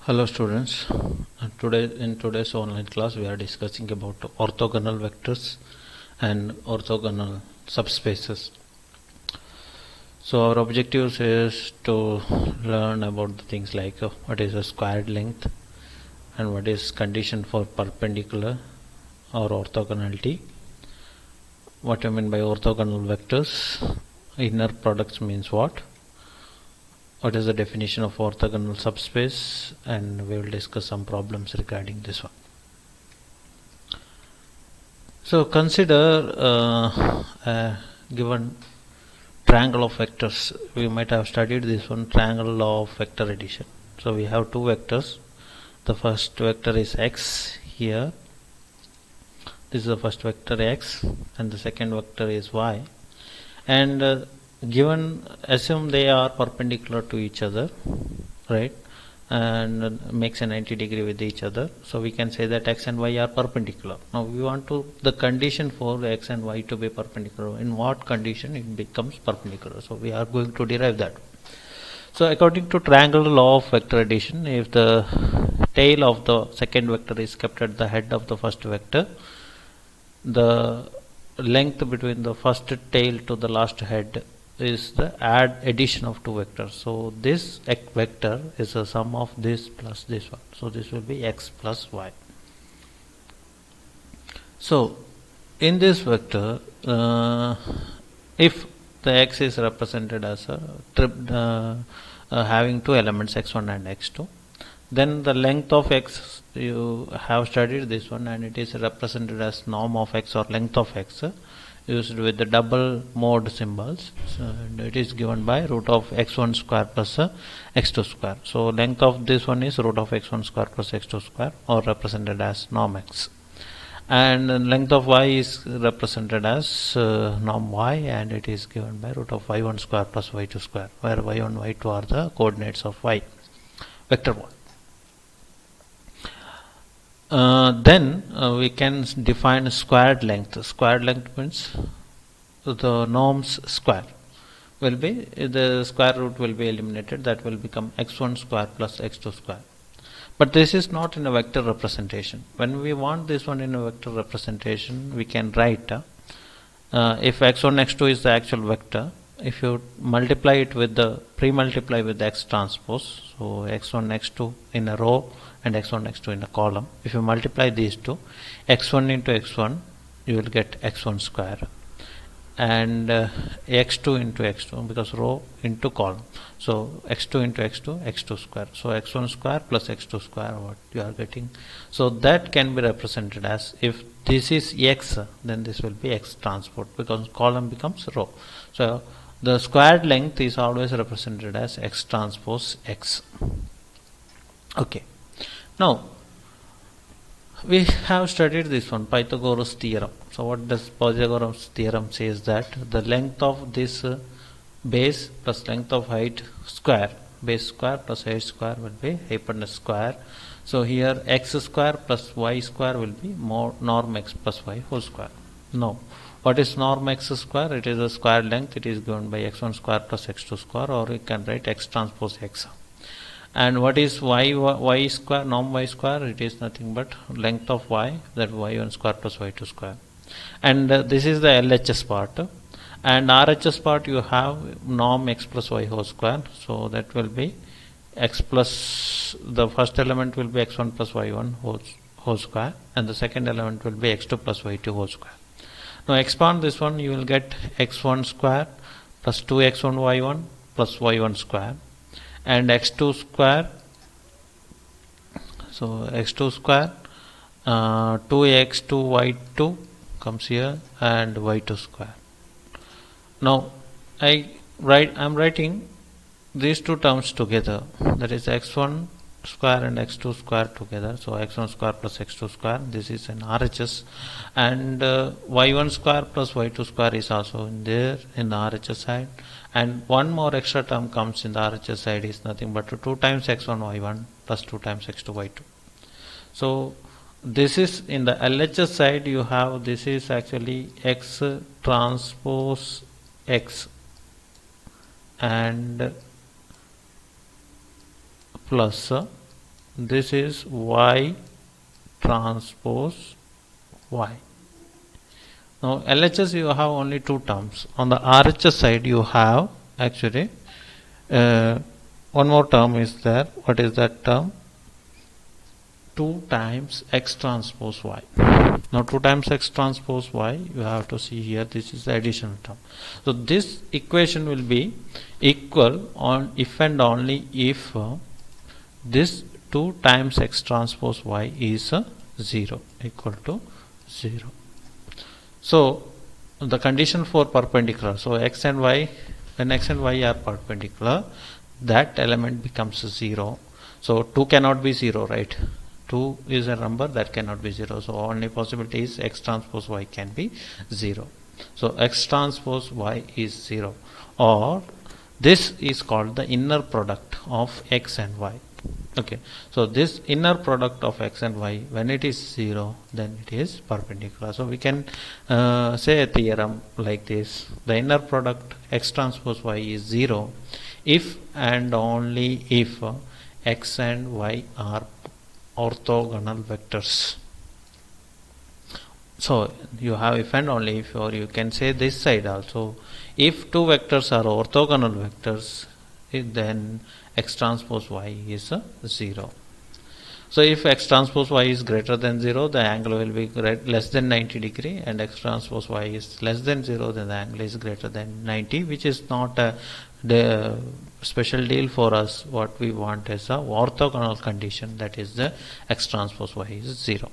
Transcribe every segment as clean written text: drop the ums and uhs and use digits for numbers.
Hello students. In today's online class we are discussing about orthogonal vectors and orthogonal subspaces. So our objective is to learn about the things like what is a squared length and what is condition for perpendicular or orthogonality. What I mean by orthogonal vectors, inner products means what is the definition of orthogonal subspace, and we will discuss some problems regarding this one. So consider a given triangle of vectors. We might have studied this one, triangle law of vector addition. So we have two vectors. The first vector is x here. This is the first vector x, and the second vector is y. And given, assume they are perpendicular to each other, right, and makes a 90-degree with each other, so we can say that x and y are perpendicular. Now we want to the condition for x and y to be perpendicular. In what condition it becomes perpendicular? So we are going to derive that. So according to triangle law of vector addition, if the tail of the second vector is kept at the head of the first vector, the length between the first tail to the last head is the addition of two vectors. So this vector is a sum of this plus this one. So this will be x plus y. So in this vector, if the x is represented as a having two elements x1 and x2, then the length of x, you have studied this one, and it is represented as norm of x or length of x used with the double mode symbols. So, and it is given by root of x1 square plus x2 square. So length of this one is root of x1 square plus x2 square, or represented as norm x, and length of y is represented as norm y, and it is given by root of y1 square plus y2 square, where y1 y2 are the coordinates of y, vector 1. Then we can define squared length. Squared length means the norms square will be, the square root will be eliminated, that will become x1 square plus x2 square. But this is not in a vector representation. When we want this one in a vector representation, we can write if x1 x2 is the actual vector, if you multiply it with the pre-multiply with the x transpose, so x1 x2 in a row and x1 x2 in a column, if you multiply these two, x1 into x1, you will get x1 square, and x2 into x2, because row into column, so x2 into x2, x2 square, so x1 square plus x2 square, what you are getting. So that can be represented as, if this is x, then this will be x transpose, because column becomes row. So the squared length is always represented as x transpose x. Okay, now we have studied this one, Pythagoras theorem. So what does Pythagoras theorem says? That the length of this base plus length of height square, base square plus height square, will be hypotenuse square. So here x square plus y square will be more norm x plus y whole square. Now what is norm x square? It is a square length. It is given by x1 square plus x2 square, or you can write x transpose x. And what is y square, norm y square? It is nothing but length of y, that y1 square plus y2 square. And this is the LHS part, and RHS part you have norm x plus y whole square, so that will be x plus, the first element will be x1 plus y1 whole square, and the second element will be x2 plus y2 whole square. Now expand this one, you will get x1 square plus 2x1 y1 plus y1 square, and x2 square, so x2 square 2x2 y2 comes here, and y2 square. Now I am writing these two terms together, that is x1 square and x2 square together, so x1 square plus x2 square, this is an RHS, and y1 square plus y2 square is also in there in the RHS side, and one more extra term comes in the RHS side, is nothing but 2 times x1 y1 plus 2 times x2 y2. So this is in the LHS side, you have, this is actually x transpose x, and plus this is y transpose y. Now LHS you have only two terms. On the RHS side you have actually one more term is there. What is that term? 2 times x transpose y. Now 2 times x transpose y, you have to see here, this is the additional term. So this equation will be equal on if and only if this 2 times x transpose y is 0, equal to 0. So the condition for perpendicular, so x and y, when x and y are perpendicular, that element becomes 0. So 2 cannot be 0, right? 2 is a number that cannot be 0. So only possibility is x transpose y can be 0. So x transpose y is 0, or this is called the inner product of x and y. Okay, so this inner product of x and y, when it is 0, then it is perpendicular. So we can say a theorem like this: the inner product x transpose y is 0 if and only if x and y are orthogonal vectors. So you have if and only if, or you can say this side also, if two vectors are orthogonal vectors, then x transpose y is 0. So if x transpose y is greater than 0, the angle will be less than 90 degree, and x transpose y is less than 0, then the angle is greater than 90, which is not the special deal for us. What we want is a orthogonal condition, that is the x transpose y is 0.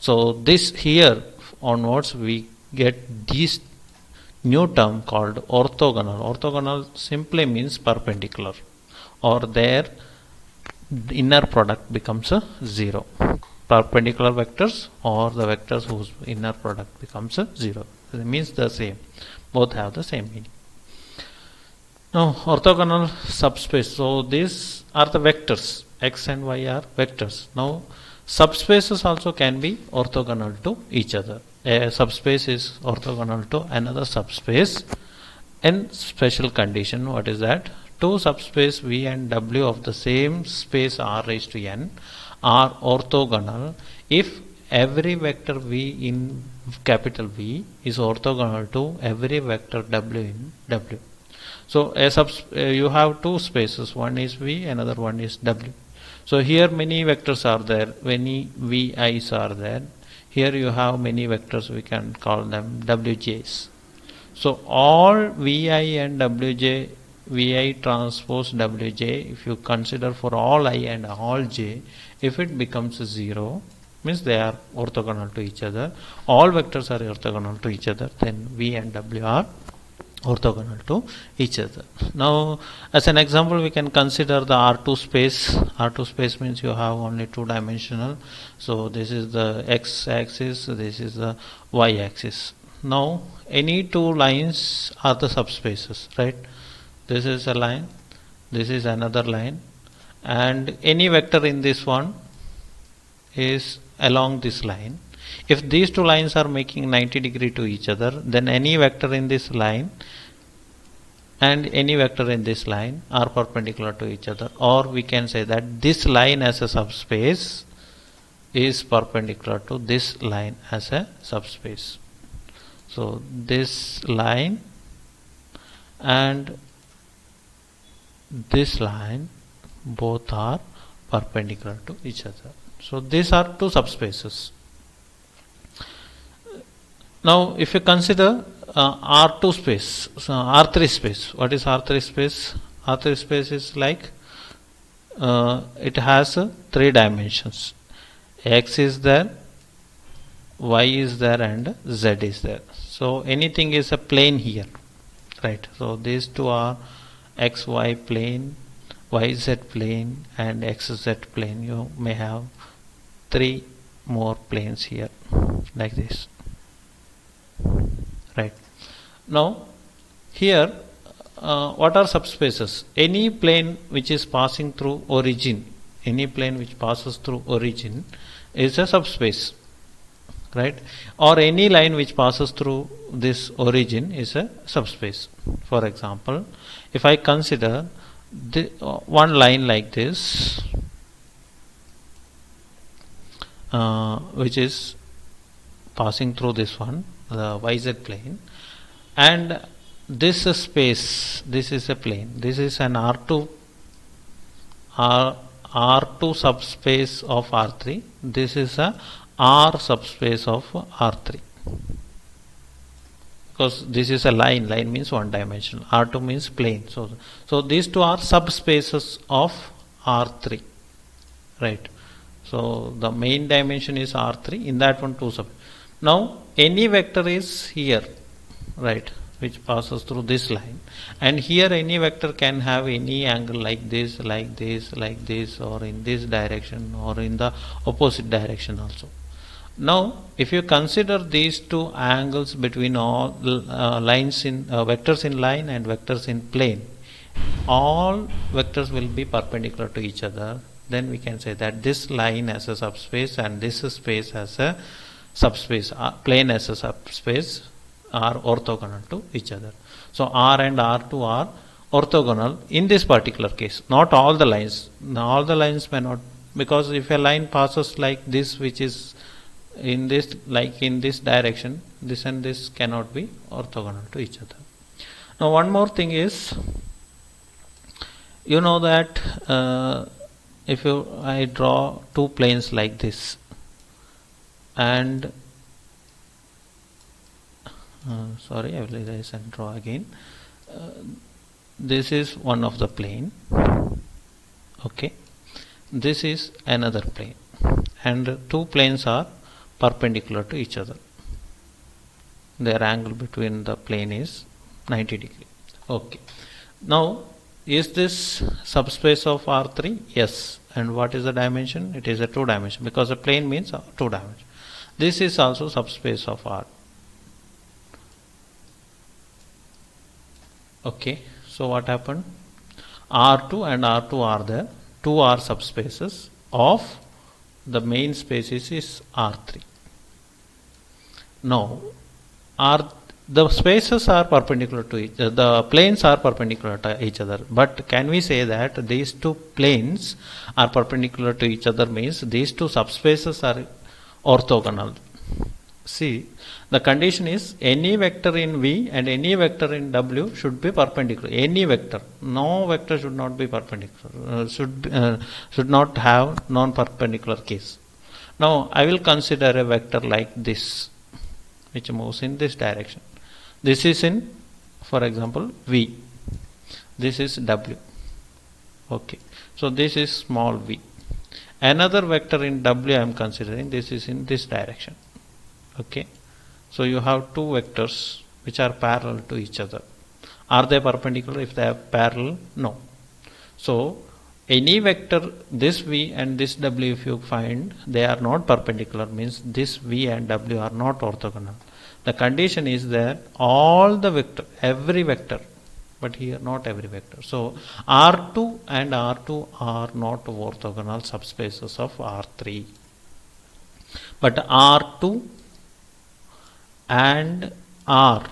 So this here onwards we get this new term called orthogonal. Orthogonal simply means perpendicular, or their inner product becomes 0. Perpendicular vectors or the vectors whose inner product becomes 0. It means the same. Both have the same meaning. Now orthogonal subspace. So these are the vectors. X and y are vectors. Now subspaces also can be orthogonal to each other. A subspace is orthogonal to another subspace in special condition. What is that? Two subspace V and W of the same space R raised to n are orthogonal if every vector V in capital V is orthogonal to every vector W in W. So you have two spaces, one is V, another one is W. So here many vectors are there, many VI's are there. Here you have many vectors, we can call them WJ's. So all VI and WJ, VI transpose WJ, if you consider for all I and all j, if it becomes 0, means they are orthogonal to each other. All vectors are orthogonal to each other, then V and W are orthogonal to each other. Now as an example we can consider the R2 space. R2 space means you have only two dimensional. So this is the x axis, this is the y axis. Now any two lines are the subspaces, right? This is a line, this is another line, and any vector in this one is along this line. If these two lines are making 90 degree to each other, then any vector in this line and any vector in this line are perpendicular to each other, or we can say that this line as a subspace is perpendicular to this line as a subspace. So this line and this line both are perpendicular to each other. So these are two subspaces. Now if you consider R2 space, so R3 space. What is R3 space? R3 space is like it has 3 dimensions. X is there, Y is there, and Z is there. So anything is a plane here, right? So these two are XY plane, YZ plane, and XZ plane. You may have 3 more planes here like this, right? Now here what are subspaces? Any plane which is passing through origin, any plane which passes through origin is a subspace, right? Or any line which passes through this origin is a subspace. For example, if I consider one line like this, which is passing through this one, the YZ plane, and this is space, this is a plane, this is an R2 subspace of R3, this is a R subspace of R3, because this is a line means one dimensional, R2 means plane, so these two are subspaces of R3, right? So the main dimension is R3, in that one two sub. Now any vector is here, right, which passes through this line, and here any vector can have any angle like this, like this, like this, or in this direction, or in the opposite direction also. Now if you consider these two angles between all lines in vectors in line and vectors in plane, all vectors will be perpendicular to each other, then we can say that this line as a subspace and this space as a subspace, plane as a subspace, are orthogonal to each other. So R and R2 are orthogonal in this particular case. Not all the lines. All the lines may not, because if a line passes like this, which is in this, like in this direction, this and this cannot be orthogonal to each other. Now one more thing is, you know that if I draw two planes like this, and sorry, I will erase and draw again. This is one of the plane, okay, this is another plane, and two planes are perpendicular to each other. Their angle between the plane is 90 degree. Okay, now is this subspace of R3? Yes. And what is the dimension? It is a 2 dimension, because a plane means 2 dimension. This is also subspace of R. Okay, so what happened? R2 and R2 are there. 2 are subspaces of the main spaces is R3. Now the spaces are perpendicular to each other, the planes are perpendicular to each other, but can we say that these two planes are perpendicular to each other means these two subspaces are orthogonal? See, the condition is any vector in V and any vector in W should be perpendicular. Any vector, no vector should not be perpendicular, should not have non-perpendicular case. Now I will consider a vector like this, which moves in this direction. This is in, for example, V. This is W. Okay. So this is small v. Another vector in W I am considering, this is in this direction. Okay. So you have two vectors which are parallel to each other. Are they perpendicular? If they are parallel, no. So any vector, this V and this W, if you find they are not perpendicular, means this V and W are not orthogonal. The condition is that all the vector, every vector, but here not every vector. So R2 and R2 are not orthogonal subspaces of R3. But R2 and R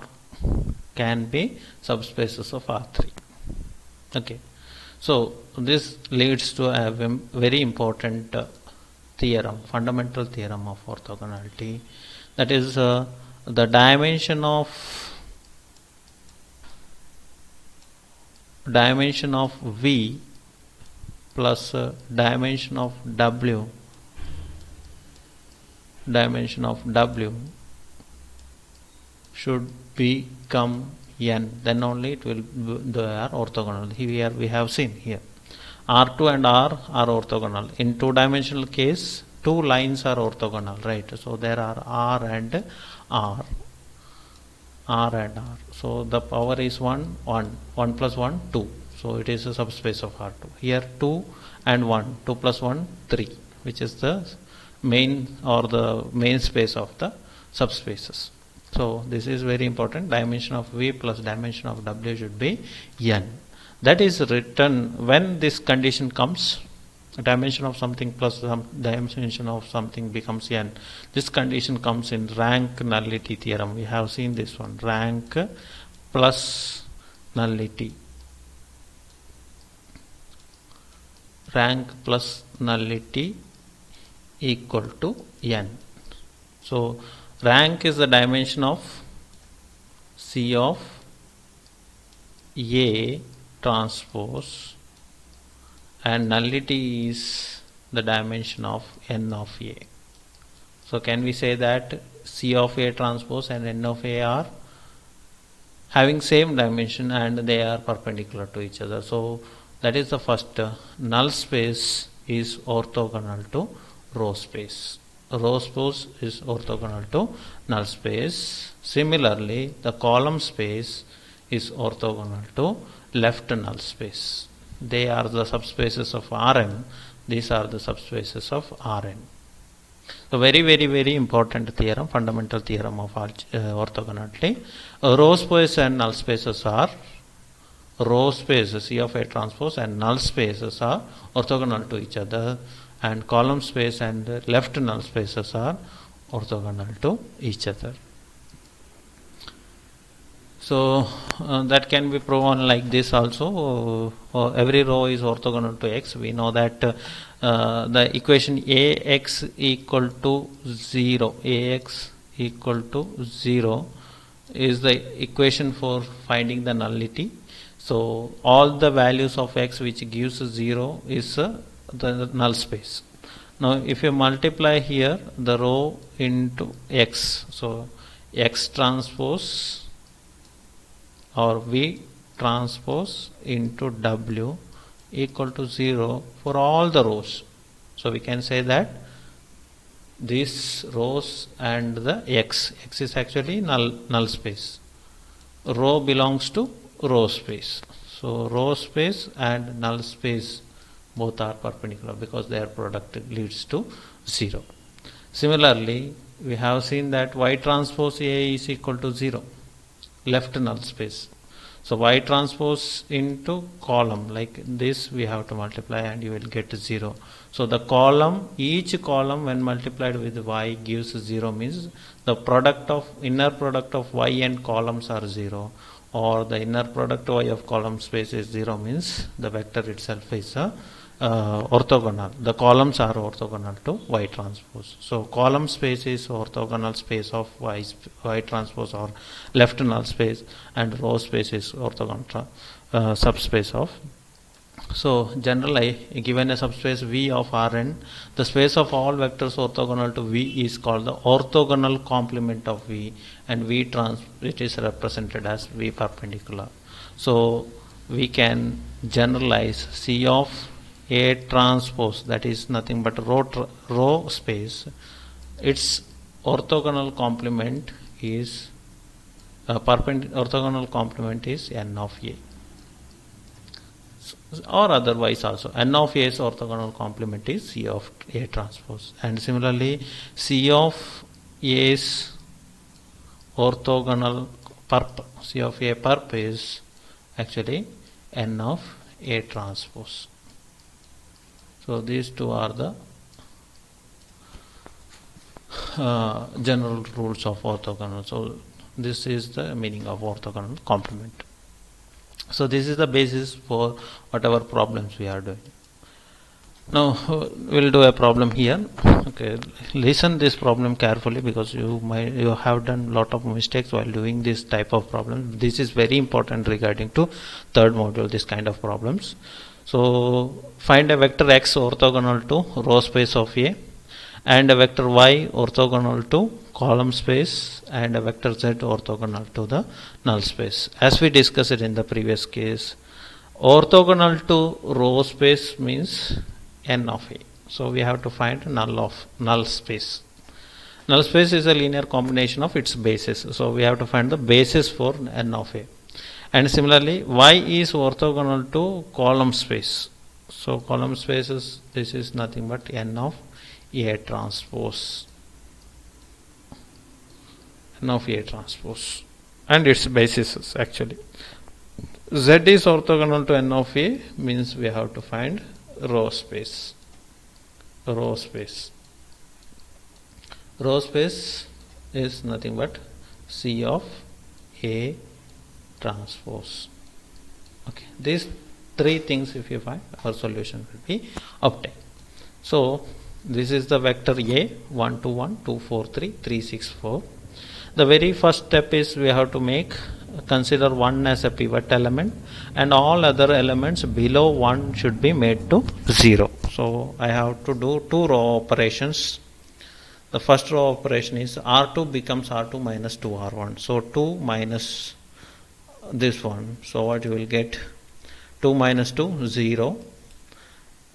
can be subspaces of R3. Okay. So this leads to a very important theorem, fundamental theorem of orthogonality. That is the dimension of V plus dimension of W should become n, then only it will they are orthogonal. Here we have seen here R2 and R are orthogonal. In two-dimensional case, two lines are orthogonal, right? So there are R and R. So the power is 1 plus 1 2. So it is a subspace of R2. Here 2 and 1, 2 plus 1 3, which is the main or the main space of the subspaces. So this is very important. Dimension of V plus dimension of W should be n. That is written when this condition comes. Dimension of something plus some dimension of something becomes n. This condition comes in rank nullity theorem. We have seen this one, rank plus nullity. Rank plus nullity equal to n. So rank is the dimension of C of A transpose, and nullity is the dimension of n of A. So can we say that C of A transpose and n of A are having same dimension and they are perpendicular to each other? So that is the first. Null space is orthogonal to row space. Row space is orthogonal to null space. Similarly, the column space is orthogonal to left null space. They are the subspaces of Rm. These are the subspaces of Rn. So very important theorem, fundamental theorem of orthogonality. Row space and null spaces are row spaces C of A transpose and null spaces are orthogonal to each other, and column space and left null spaces are orthogonal to each other. So that can be proven like this also. Every row is orthogonal to x. We know that the equation Ax equal to 0, Ax equal to 0 is the equation for finding the nullity. So all the values of x which gives 0 is the null space. Now if you multiply here the row into x, so x transpose or V transpose into W equal to 0 for all the rows. So we can say that these rows and the x is actually null space. Row belongs to row space. So row space and null space both are perpendicular because their product leads to 0. Similarly, we have seen that Y transpose A is equal to 0, left null space. So Y transpose into column like this we have to multiply and you will get 0. So the column, each column when multiplied with Y gives 0, means the product of inner product of Y and columns are 0, or the inner product Y of column space is 0, means the vector itself is orthogonal. The columns are orthogonal to Y transpose. So column space is orthogonal space of Y transpose or left null space, and row space is orthogonal subspace of. So generally, given a subspace V of Rn, the space of all vectors orthogonal to V is called the orthogonal complement of V, and it is represented as V perpendicular. So we can generalize C of A transpose, that is nothing but row space. Its orthogonal complement is orthogonal complement is n of A, or otherwise also n of A's orthogonal complement is C of A transpose, and similarly C of A's orthogonal perp, C of A perp is actually n of A transpose. So these two are the general rules of orthogonal. So this is the meaning of orthogonal complement. So this is the basis for whatever problems we are doing. Now we'll do a problem here. Okay, listen this problem carefully because you have done lot of mistakes while doing this type of problem. This is very important regarding to third module, this kind of problems. So find a vector x orthogonal to row space of A, and a vector y orthogonal to column space, and a vector z orthogonal to the null space. As we discussed in the previous case, orthogonal to row space means n of A. So we have to find null space. Null space is a linear combination of its bases. So we have to find the basis for n of A. And similarly, y is orthogonal to column space. So column spaces, this is nothing but n of A transpose. N of A transpose and its basis actually. Z is orthogonal to n of A, means we have to find row space. Row space is nothing but C of A transpose. Okay, these three things if you find, our solution will be obtained. So This is the vector A 1 2 1 2 4 3 3 6 4. The very first step is we have to consider 1 as a pivot element, and all other elements below 1 should be made to 0. So I have to do two row operations. The first row operation is R2 becomes R2 minus 2R1. So 2 minus this one. So what you will get? 2 minus 2 0.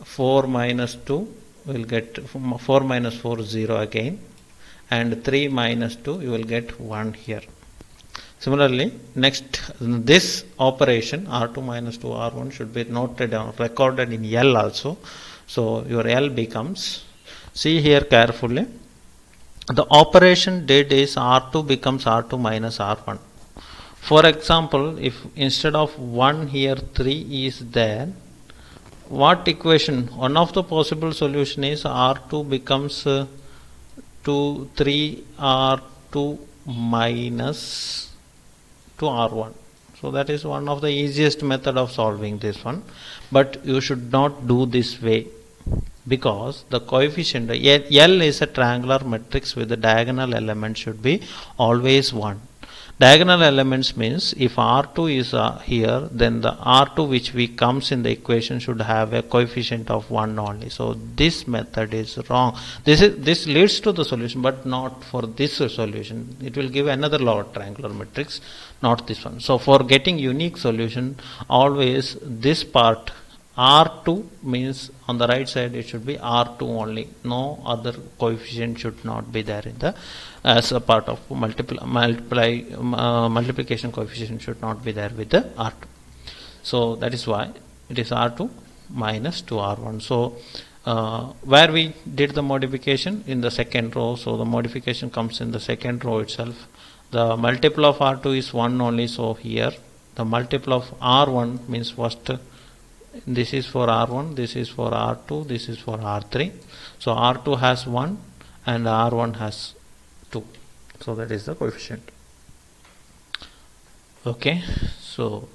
4 minus 2 will get 4 minus 4 0 again, and 3 minus 2 you will get 1 here. Similarly, next this operation R2 minus 2 R1 should be noted down, recorded in L also. So your L becomes, see here carefully, the operation did is R2 becomes R2 minus R1. For example, if instead of 1 here 3 is there, what equation? One of the possible solution is R2 becomes 2 3 R2 minus 2 R1. So that is one of the easiest method of solving this one, but you should not do this way, because the coefficient L is a triangular matrix with the diagonal element should be always 1. Diagonal elements means if R2 is here, then the R2 which comes in the equation should have a coefficient of 1 only. So this method is wrong. This leads to the solution, but not for this solution. It will give another lower triangular matrix, not this one. So for getting unique solution, always this part R2 means on the right side it should be R2 only. No other coefficient should not be there in the as a part of multiplication coefficient should not be there with the R2. So that is why it is R2 minus 2R1. So where we did the modification in the second row, so the modification comes in the second row itself. The multiple of R2 is 1 only, so here the multiple of R1 means first this is for R1, this is for R2, this is for R3. So R2 has 1 and R1 has 2. So that is the coefficient. Okay, so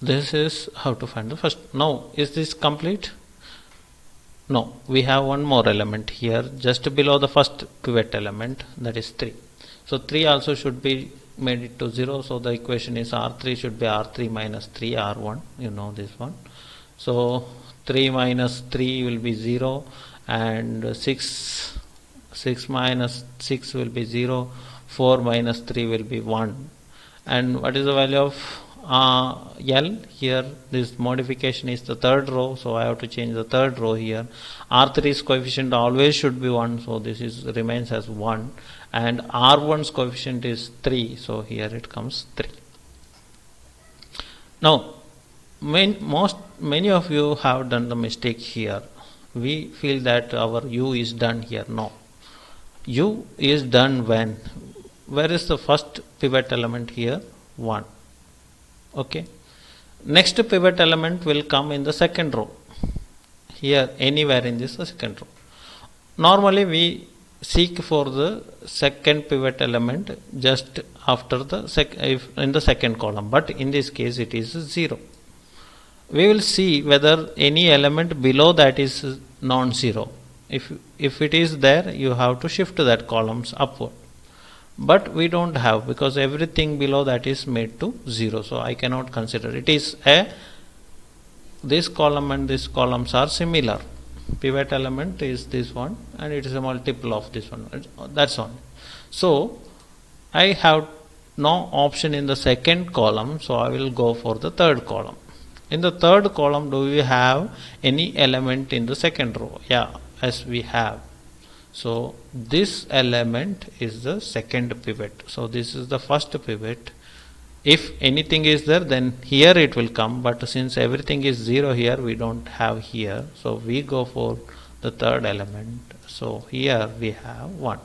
this is how to find the first. Now is this complete? No, we have one more element here just below the first pivot element, that is 3. So 3 also should be made it to 0. So the equation is R3 should be R3 minus 3 R1. You know this one. So 3 minus 3 will be 0, and 6 minus 6 will be 0. 4 minus 3 will be 1. And what is the value of L here? This modification is the third row, so I have to change the third row here. R3's coefficient always should be 1, so this is remains as 1, and R1's coefficient is 3, so here it comes 3. Now many of you have done the mistake here. We feel that our U is done here. No, U is done when? Where is the first pivot element here? 1. Okay, next pivot element will come in the second row, here anywhere in this second row. Normally we seek for the second pivot element just after the in the second column, but in this case it is 0. We will see whether any element below that is non-zero. If it is there, you have to shift that columns upward, but we don't have, because everything below that is made to 0, so I cannot consider it. Is this column and this columns are similar. Pivot element is this one and it is a multiple of this one, that's all. So I have no option in the second column, so I will go for the third column. In the third column, do we have any element in the second row? Yeah, as we have. So this element is the second pivot. So this is the first pivot. If anything is there, then here it will come, but since everything is 0 here, we don't have here, so we go for the third element. So here we have 1.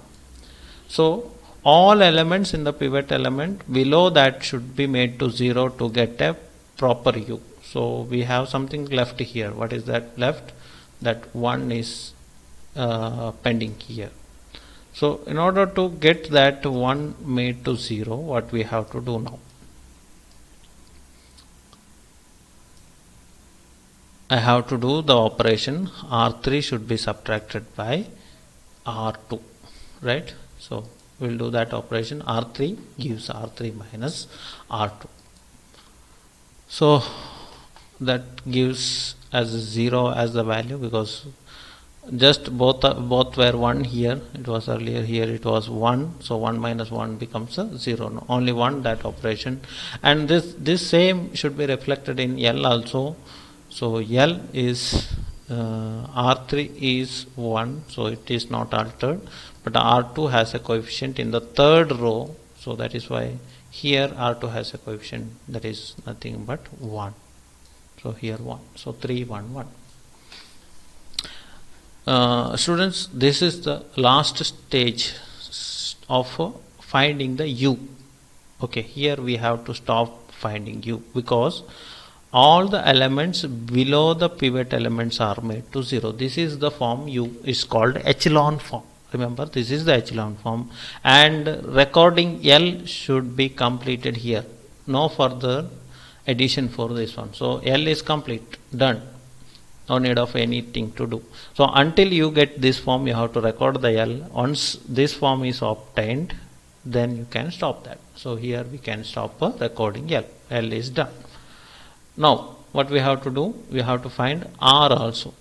So all elements in the pivot element below that should be made to 0 to get a proper U. So we have something left here. What is that left? That 1 is pending here. So in order to get that 1 made to 0, what we have to do now? I have to do the operation R3 should be subtracted by R2, right? So we'll do that operation. R3 gives R3 minus R2. So that gives as 0 as the value, because just both were 1 here. It was earlier, here it was 1, so 1 minus 1 becomes a 0. No, only 1, that operation. And this same should be reflected in L also. So L is R3 is 1, so it is not altered, but R2 has a coefficient in the third row, so that is why here R2 has a coefficient that is nothing but 1. So here 1, so 3 1 1. Students, this is the last stage of finding the u. Okay, here we have to stop finding u, because all the elements below the pivot elements are made to 0. This is the form u is called echelon form. Remember, this is the echelon form, and recording L should be completed here. No further addition for this one. So L is complete, done. No need of anything to do. So until you get this form, you have to record the L. Once this form is obtained, then you can stop that. So here we can stop recording L. L is done. Now what we have to do, we have to find R also,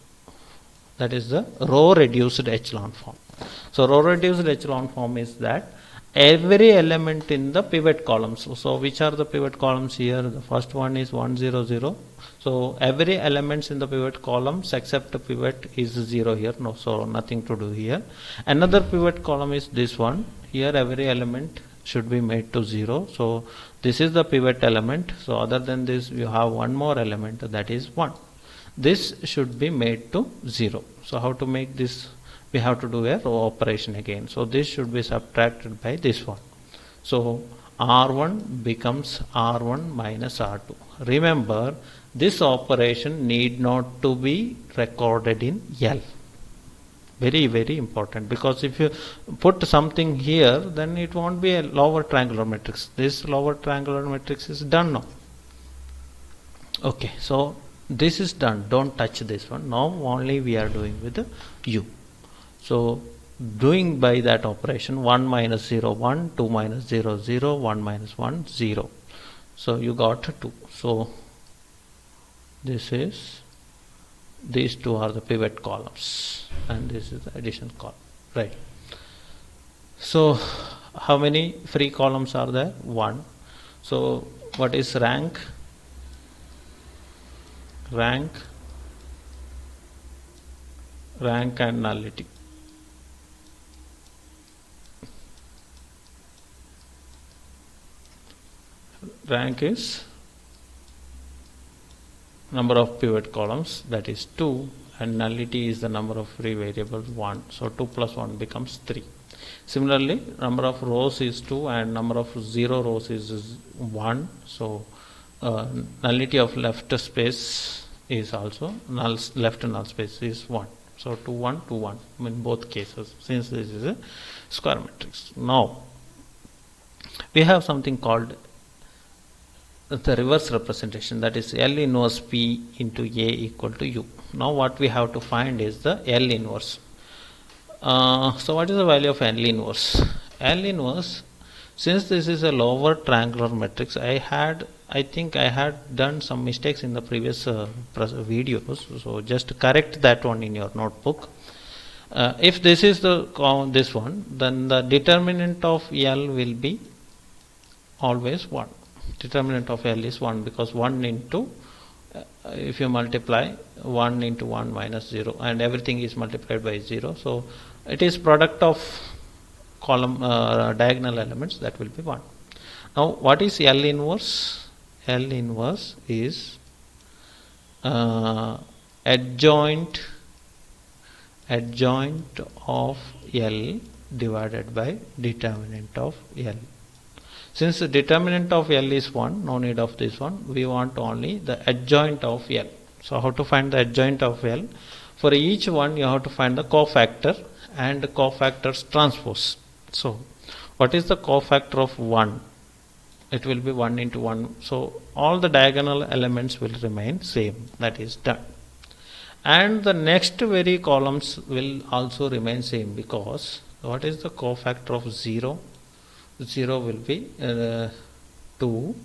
that is the row reduced echelon form. So row reduced echelon form is that every element in the pivot columns. So which are the pivot columns here? The first one is 1 0 0. So every elements in the pivot columns except the pivot is 0 here. No, so nothing to do here. Another pivot column is this one. Here every element should be made to 0. So this is the pivot element. So other than this, you have one more element, that is 1. This should be made to 0. So how to make this? We have to do a row operation again. So this should be subtracted by this one. So R1 becomes R1 minus R2. Remember, this operation need not to be recorded in L. Very, very important, because if you put something here, then it won't be a lower triangular matrix. This lower triangular matrix is done now. Okay, so this is done. Don't touch this one. Now only we are doing with the U. So doing by that operation, 1 minus 0 1, 2 minus 0 0, 1 minus 1 0. So you got 2. So this is, these two are the pivot columns, and this is the addition column, right? So how many free columns are there? 1. So what is rank? Rank and nullity. Rank is number of pivot columns, that is 2, and nullity is the number of free variables 1. So 2 plus 1 becomes 3. Similarly, number of rows is 2 and number of 0 rows is 1. So nullity of left space is also left null space is 1. So 2 1 2 1 in both cases, since this is a square matrix. Now we have something called the reverse representation, that is L inverse P into A equal to U. Now what we have to find is the L inverse. So what is the value of L inverse? L inverse, since this is a lower triangular matrix, I think I had done some mistakes in the previous videos, so just correct that one in your notebook. If this is this one, then the determinant of L will be always 1. Determinant of L is 1, because 1 into if you multiply 1 into 1 minus 0, and everything is multiplied by 0, so it is product of column diagonal elements, that will be 1. Now what is L inverse? L inverse is adjoint of L divided by determinant of L. Since the determinant of L is 1, no need of this one, we want only the adjoint of L. So how to find the adjoint of L? For each one you have to find the cofactor and cofactors transpose. So what is the cofactor of 1? It will be 1 into 1. So all the diagonal elements will remain same. That is done. and the next very columns will also remain same, because what is the cofactor of 0? 0 will be 2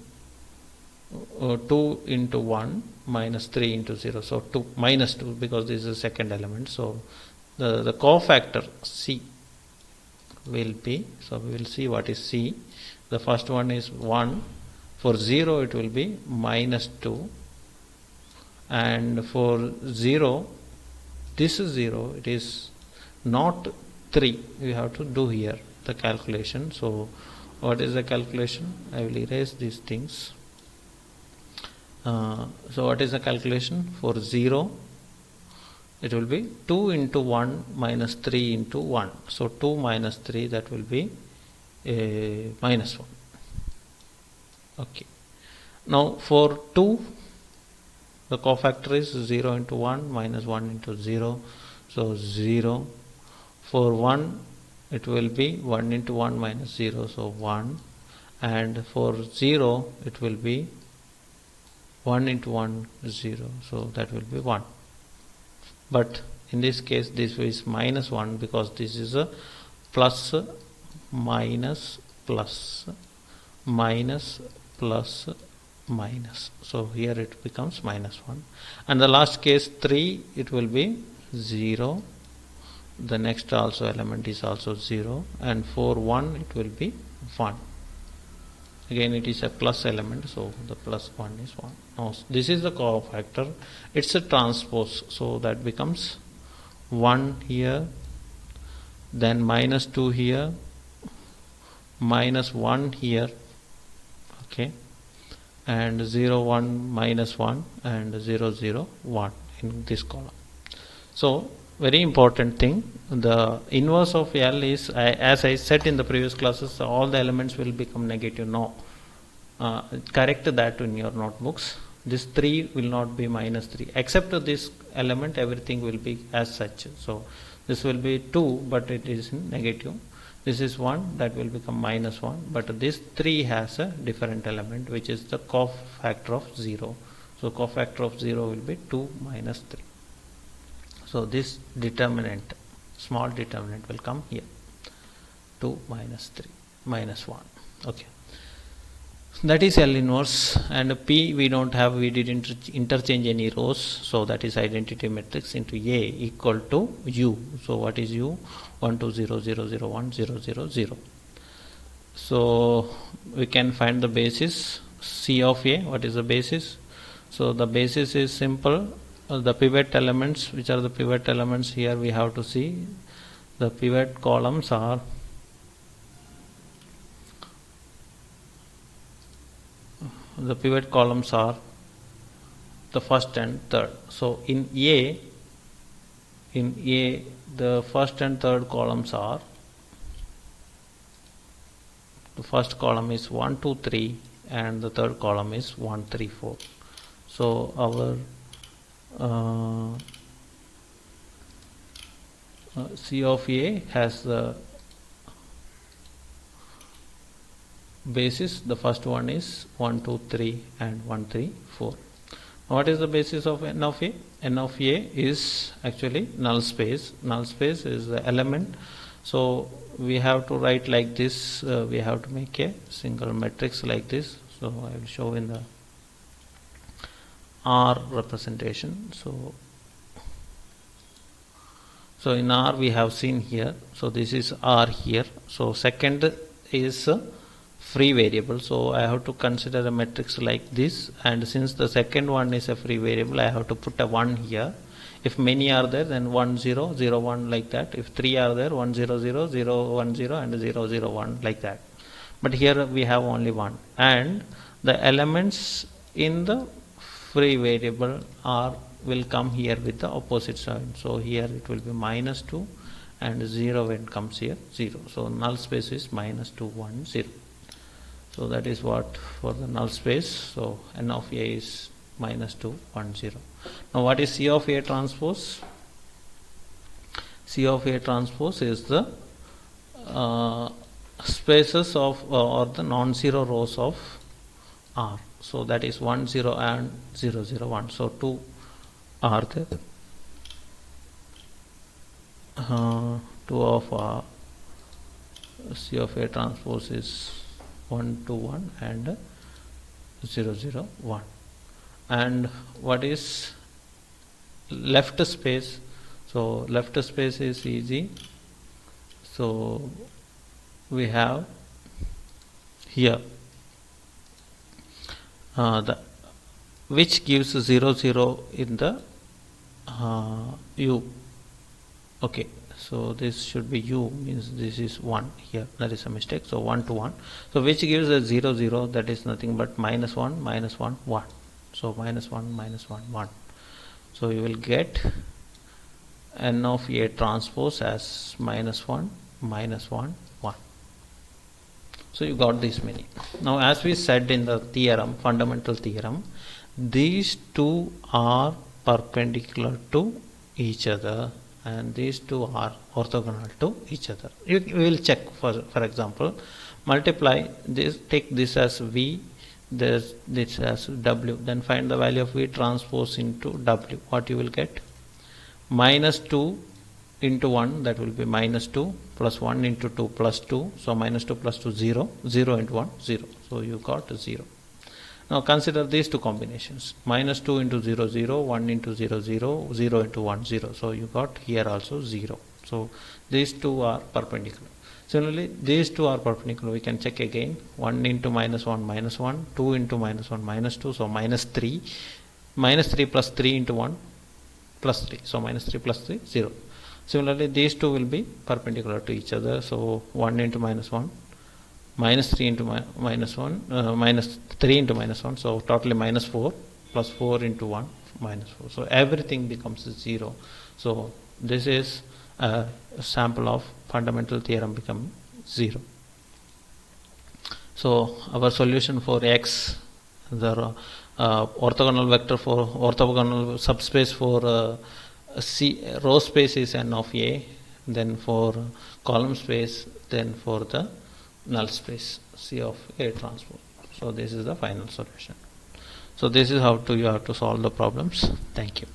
2 into 1 minus 3 into 0, so 2 minus 2, because this is the second element. So the cofactor C will be, so we will see what is C. The first one is 1, for 0 it will be minus 2, and for 0, this is 0, it is not 3. We have to do here the calculation. So what is the calculation? I will erase these things. So what is the calculation? For 0 it will be 2 into 1 minus 3 into 1, so 2 minus 3, that will be minus 1. Okay, now for 2 the cofactor is 0 into 1 minus 1 into 0, so 0. For 1 it will be 1 into 1 minus 0, so 1, and for 0 it will be 1 into 1 0, so that will be 1. But in this case this is minus 1, because this is a plus minus plus minus plus minus, so here it becomes minus 1. And the last case 3, it will be 0, the next also element is also 0, and for 1 it will be 1. Again it is a plus element, so the plus 1 is 1. Now this is the cofactor, it's a transpose, so that becomes 1 here, then minus 2 here, minus 1 here, okay, and 0 1 minus 1 and 0 0 1 in this column. So very important thing, the inverse of L is, as I said in the previous classes, all the elements will become negative. No, correct that in your notebooks. This 3 will not be minus 3, except this element everything will be as such. So this will be 2, but it is in negative. This is 1, that will become minus 1, but this 3 has a different element, which is the cofactor of 0. So cofactor of 0 will be 2 minus 3. So this determinant, small determinant, will come here, 2 minus 3 minus 1. Okay, that is L inverse. And P we don't have, we didn't interchange any rows, so that is identity matrix into A equal to U. So what is U? 1 2 0 0 0 1 0 0 0. So we can find the basis C of A. What is the basis? So the basis is simple. The pivot elements, which are the pivot elements here, we have to see. The pivot columns are the first and third. So in A, the first and third columns are, the first column is 1 2 3 and the third column is 1 3 4. So our C of A has the basis, the first one is 1 2 3 and 1 3 4. What is the basis of N of A? N of A is actually null space. Null space is the element. So we have to write like this, we have to make a single matrix like this. So I will show in the R representation. So in R we have seen here, so this is R here. So second is free variable, so I have to consider a matrix like this, and since the second one is a free variable, I have to put a 1 here. If many are there, then 1 0 0 1 like that. If 3 are there, 1 0 0 0 1 0 and 0 0 1 like that. But here we have only 1, and the elements in the free variable R will come here with the opposite sign. So here it will be minus 2 and 0 when it comes here 0. So null space is minus 2 1 0. So that is what for the null space. So N of A is minus 2 1 0. Now what is C of A transpose? C of A transpose is the spaces of or the non-zero rows of R. So that is 1 0 and 0 0 1. So 2 are there 2 of C of A transpose is 1 to 1 and 0 0 1. And what is left space? So left space is easy. So we have here the which gives 0 0 in the U. Okay, so this should be U, means this is 1 here, that is a mistake. So 1 to 1, so which gives a 0 0, that is nothing but minus 1 minus 1 1. So minus 1 minus 1 1. So you will get n of A transpose as minus 1 minus 1 1. So you got these many. Now as we said in the theorem, fundamental theorem, these two are perpendicular to each other and these two are orthogonal to each other. We will check. For example, multiply this, take this as V, this as W, then find the value of V transpose into W. What you will get? Minus 2 into 1, that will be minus 2, plus 1 into 2 plus 2, so minus 2 plus 2 0, 0 into 1 0, so you got 0. Now consider these two combinations, minus 2 into 0 0, 1 into 0 0, 0 into 1 0, so you got here also 0. So these two are perpendicular. Similarly, these two are perpendicular. We can check again. 1 into minus 1 minus 1, 2 into minus 1 minus 2, so minus 3, minus 3 plus 3 into 1 plus 3, so minus 3 plus 3 0. Similarly, these two will be perpendicular to each other. So 1 into minus 1, minus 3 into minus 1, minus 3 into minus 1. So totally minus 4, plus 4 into 1, minus 4. So everything becomes 0. So this is a sample of fundamental theorem becoming 0. So our solution for X, the orthogonal vector for orthogonal subspace for C row space is n of A, then for column space, then for the null space C of A transpose. So this is the final solution. So this is how you have to solve the problems. Thank you.